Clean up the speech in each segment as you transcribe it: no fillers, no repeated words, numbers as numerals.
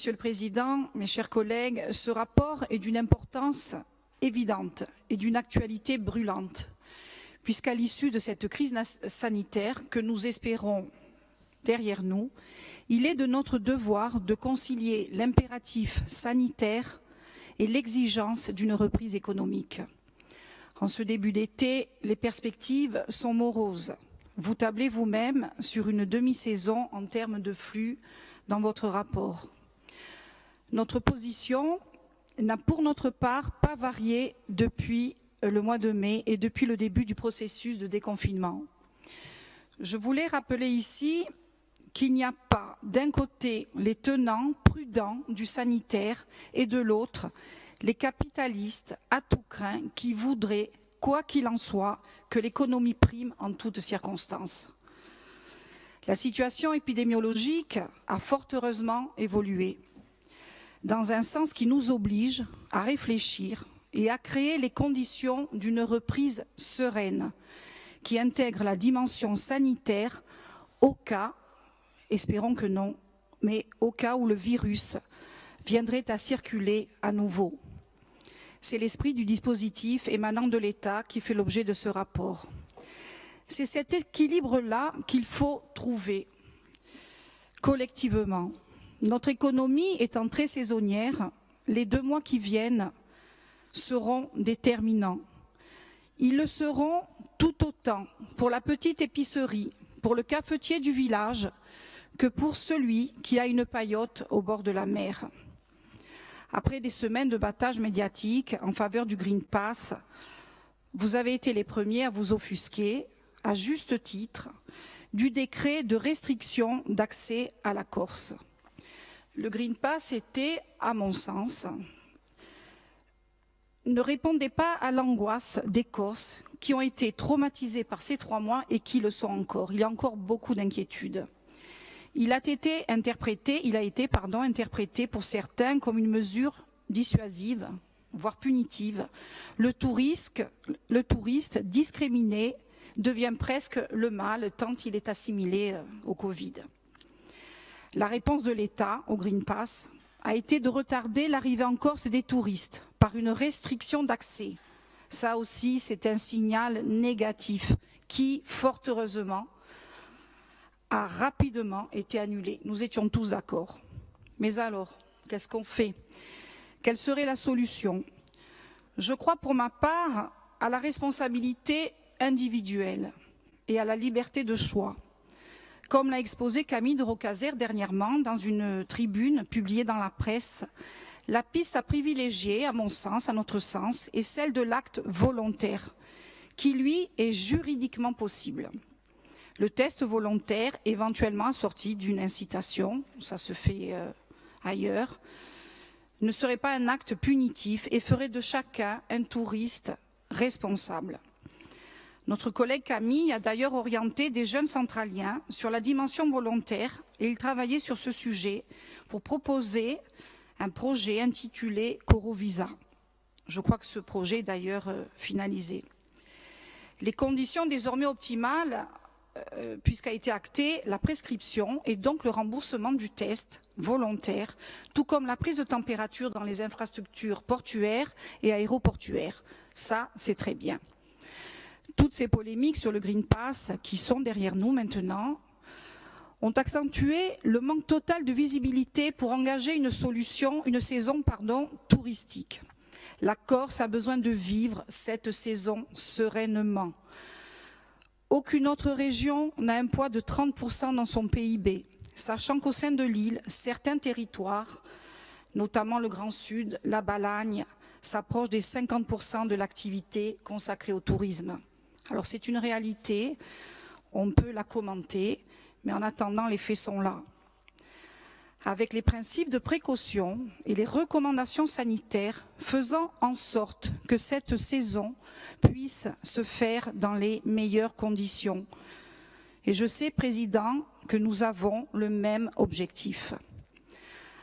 Monsieur le Président, mes chers collègues, ce rapport est d'une importance évidente et d'une actualité brûlante, puisqu'à l'issue de cette crise sanitaire que nous espérons derrière nous, il est de notre devoir de concilier l'impératif sanitaire et l'exigence d'une reprise économique. En ce début d'été, les perspectives sont moroses. Vous tablez vous-même sur une demi-saison en termes de flux dans votre rapport. Notre position n'a pour notre part pas varié depuis le mois de mai et depuis le début du processus de déconfinement. Je voulais rappeler ici qu'il n'y a pas d'un côté les tenants prudents du sanitaire et de l'autre les capitalistes à tout crin qui voudraient, quoi qu'il en soit, que l'économie prime en toutes circonstances. La situation épidémiologique a fort heureusement évolué dans un sens qui nous oblige à réfléchir et à créer les conditions d'une reprise sereine qui intègre la dimension sanitaire au cas, espérons que non, mais au cas où le virus viendrait à circuler à nouveau. C'est l'esprit du dispositif émanant de l'État qui fait l'objet de ce rapport. C'est cet équilibre-là qu'il faut trouver collectivement. Notre économie étant très saisonnière, les 2 mois qui viennent seront déterminants. Ils le seront tout autant pour la petite épicerie, pour le cafetier du village, que pour celui qui a une paillote au bord de la mer. Après des semaines de battage médiatique en faveur du Green Pass, vous avez été les premiers à vous offusquer, à juste titre, du décret de restriction d'accès à la Corse. Le Green Pass était, à mon sens, ne répondait pas à l'angoisse des Corses qui ont été traumatisés par ces 3 mois et qui le sont encore. Il y a encore beaucoup d'inquiétudes. Il a été interprété pour certains comme une mesure dissuasive, voire punitive. Le touriste discriminé devient presque le mal tant il est assimilé au Covid. La réponse de l'État au Green Pass a été de retarder l'arrivée en Corse des touristes par une restriction d'accès. Ça aussi, c'est un signal négatif qui, fort heureusement, a rapidement été annulé. Nous étions tous d'accord. Mais alors, qu'est-ce qu'on fait? Quelle serait la solution? Je crois pour ma part à la responsabilité individuelle et à la liberté de choix. Comme l'a exposé Camille de Rocazère dernièrement dans une tribune publiée dans la presse, la piste à privilégier, à mon sens, à notre sens, est celle de l'acte volontaire, qui, lui, est juridiquement possible. Le test volontaire, éventuellement assorti d'une incitation, ça se fait ailleurs, ne serait pas un acte punitif et ferait de chacun un touriste responsable. Notre collègue Camille a d'ailleurs orienté des jeunes centraliens sur la dimension volontaire et il travaillait sur ce sujet pour proposer un projet intitulé Corovisa. Je crois que ce projet est d'ailleurs finalisé. Les conditions désormais optimales, puisqu'a été actée la prescription et donc le remboursement du test volontaire, tout comme la prise de température dans les infrastructures portuaires et aéroportuaires. Ça, c'est très bien. Toutes ces polémiques sur le Green Pass qui sont derrière nous maintenant ont accentué le manque total de visibilité pour engager une saison touristique. La Corse a besoin de vivre cette saison sereinement. Aucune autre région n'a un poids de 30% dans son PIB, sachant qu'au sein de l'île, certains territoires, notamment le Grand Sud, la Balagne, s'approchent des 50% de l'activité consacrée au tourisme. Alors c'est une réalité, on peut la commenter, mais en attendant, les faits sont là. Avec les principes de précaution et les recommandations sanitaires, faisant en sorte que cette saison puisse se faire dans les meilleures conditions. Et je sais, Président, que nous avons le même objectif.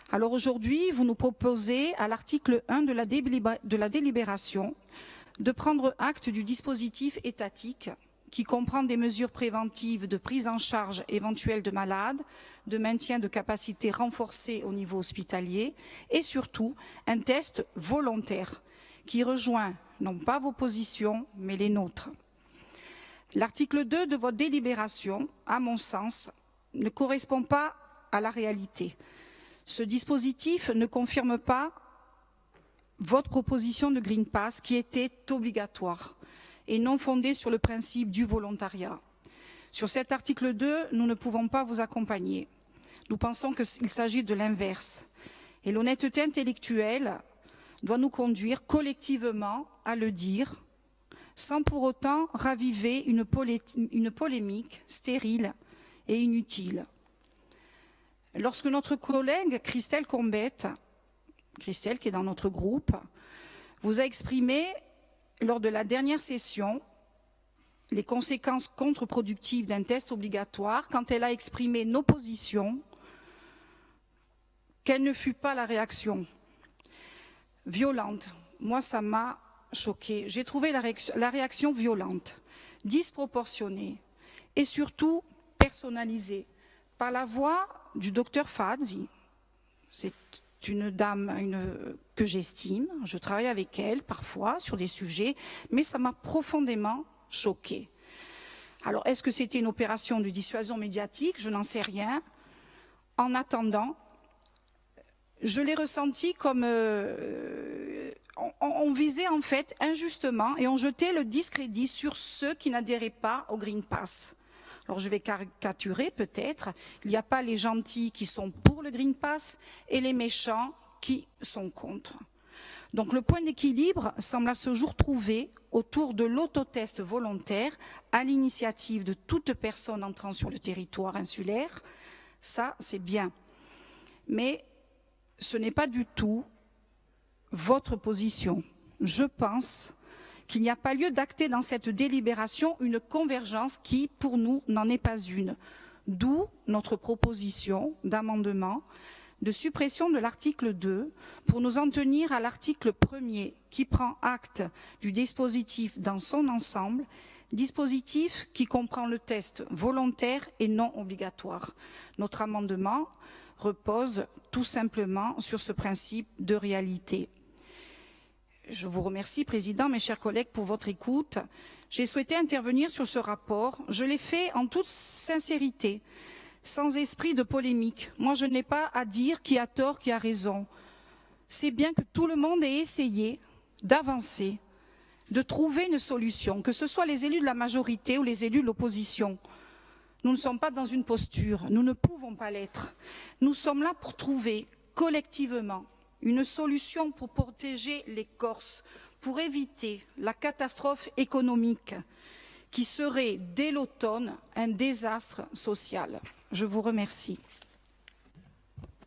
Alors aujourd'hui, vous nous proposez, à l'article 1 de la délibération, de prendre acte du dispositif étatique qui comprend des mesures préventives de prise en charge éventuelle de malades, de maintien de capacité renforcée au niveau hospitalier et surtout un test volontaire qui rejoint non pas vos positions mais les nôtres. L'article 2 de votre délibération, à mon sens, ne correspond pas à la réalité. Ce dispositif ne confirme pas votre proposition de Green Pass qui était obligatoire et non fondée sur le principe du volontariat. Sur cet article 2, nous ne pouvons pas vous accompagner. Nous pensons qu'il s'agit de l'inverse. Et l'honnêteté intellectuelle doit nous conduire collectivement à le dire, sans pour autant raviver une polémique stérile et inutile. Lorsque notre collègue Christelle Combette, Christelle qui est dans notre groupe, vous a exprimé lors de la dernière session les conséquences contre-productives d'un test obligatoire, quand elle a exprimé nos positions, quelle ne fut pas la réaction violente. Moi, ça m'a choquée. J'ai trouvé la réaction violente, disproportionnée et surtout personnalisée par la voix du docteur Fadzi. C'est une dame que j'estime, je travaille avec elle parfois sur des sujets, mais ça m'a profondément choquée. Alors, est-ce que c'était une opération de dissuasion médiatique? Je n'en sais rien. En attendant, je l'ai ressenti comme on visait en fait injustement et on jetait le discrédit sur ceux qui n'adhéraient pas au Green Pass. Alors je vais caricaturer peut-être, il n'y a pas les gentils qui sont pour le Green Pass et les méchants qui sont contre. Donc le point d'équilibre semble à ce jour trouvé autour de l'autotest volontaire à l'initiative de toute personne entrant sur le territoire insulaire. Ça, c'est bien. Mais ce n'est pas du tout votre position. Je pense qu'il n'y a pas lieu d'acter dans cette délibération une convergence qui, pour nous, n'en est pas une. D'où notre proposition d'amendement de suppression de l'article 2 pour nous en tenir à l'article 1er qui prend acte du dispositif dans son ensemble, dispositif qui comprend le test volontaire et non obligatoire. Notre amendement repose tout simplement sur ce principe de réalité. Je vous remercie, Président, mes chers collègues, pour votre écoute. J'ai souhaité intervenir sur ce rapport. Je l'ai fait en toute sincérité, sans esprit de polémique. Moi, je n'ai pas à dire qui a tort, qui a raison. C'est bien que tout le monde ait essayé d'avancer, de trouver une solution, que ce soit les élus de la majorité ou les élus de l'opposition. Nous ne sommes pas dans une posture, nous ne pouvons pas l'être. Nous sommes là pour trouver collectivement une solution pour protéger les Corses, pour éviter la catastrophe économique qui serait, dès l'automne, un désastre social. Je vous remercie.